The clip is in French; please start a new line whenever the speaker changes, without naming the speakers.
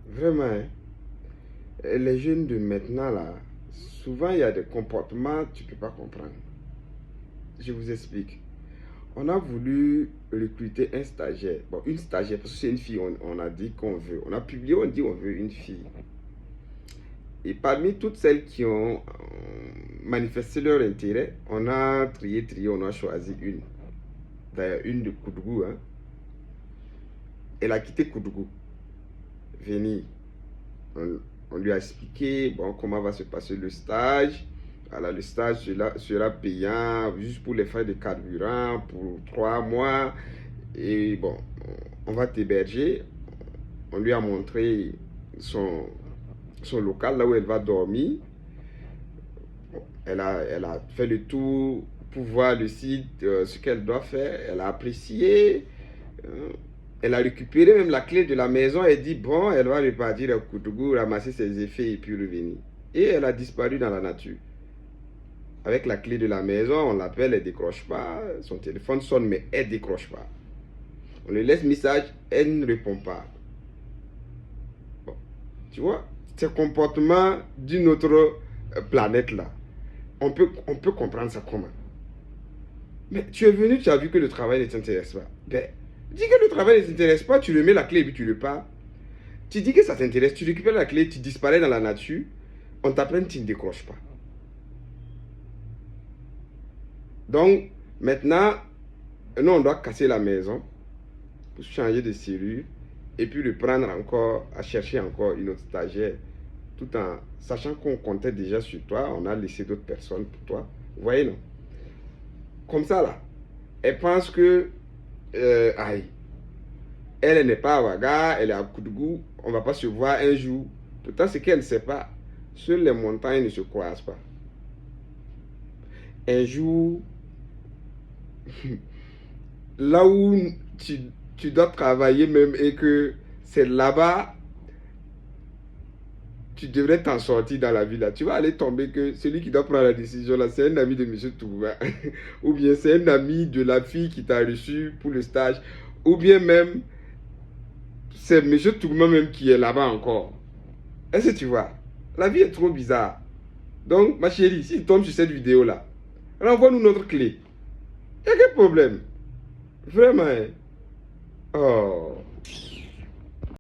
Vraiment, hein. Les jeunes de maintenant, là, souvent il y a des comportements que tu ne peux pas comprendre. Je vous explique. On a voulu recruter un stagiaire. Bon, une stagiaire, parce que c'est une fille, on a dit qu'on veut. On a publié, on dit on veut une fille. Et parmi toutes celles qui ont manifesté leur intérêt, on a trié, on a choisi une. D'ailleurs, une de Koudou. Hein. Elle a quitté Koudou. Venir. On lui a expliqué bon, comment va se passer le stage. Alors, le stage sera payant juste pour les frais de carburant pour 3 mois. Et bon, on va t'héberger. On lui a montré son local, là où elle va dormir. Elle a fait le tour pour voir le site, ce qu'elle doit faire. Elle a apprécié. Elle a récupéré même la clé de la maison et dit bon, elle va repartir à Koutougou, ramasser ses effets et puis revenir. Et elle a disparu dans la nature. Avec la clé de la maison, on l'appelle, elle ne décroche pas. Son téléphone sonne, mais elle ne décroche pas. On lui laisse message, elle ne répond pas. Bon, tu vois, c'est comportement d'une autre planète là. On peut comprendre ça comment. Mais tu es venu, tu as vu que le travail ne t'intéresse pas. Ben, dis que le travail ne t'intéresse pas, tu remets la clé et puis tu le pars. Tu dis que ça t'intéresse, tu récupères la clé, tu disparais dans la nature, on t'apprend, tu ne décroches pas. Donc, maintenant, nous, on doit casser la maison pour changer de serrure et puis le prendre encore, à chercher encore une autre stagiaire, tout en sachant qu'on comptait déjà sur toi, on a laissé d'autres personnes pour toi. Vous voyez, non? Comme ça, là, elle pense que, aïe, elle n'est pas à Ouaga, elle est à Koudougou, on ne va pas se voir un jour. Pourtant, ce qu'elle ne sait pas, seules les montagnes ne se croisent pas. Un jour, là où tu dois travailler même et que c'est là-bas, tu devrais t'en sortir dans la vie là. Tu vas aller tomber que celui qui doit prendre la décision là, c'est un ami de M. Touba. Ou bien c'est un ami de la fille qui t'a reçu pour le stage. Ou bien même, c'est M. Touba même qui est là-bas encore. Est-ce que tu vois? La vie est trop bizarre. Donc, ma chérie, si tu tombes sur cette vidéo là, renvoie-nous notre clé. Il n'y a quel problème? Vraiment. Hein? Oh.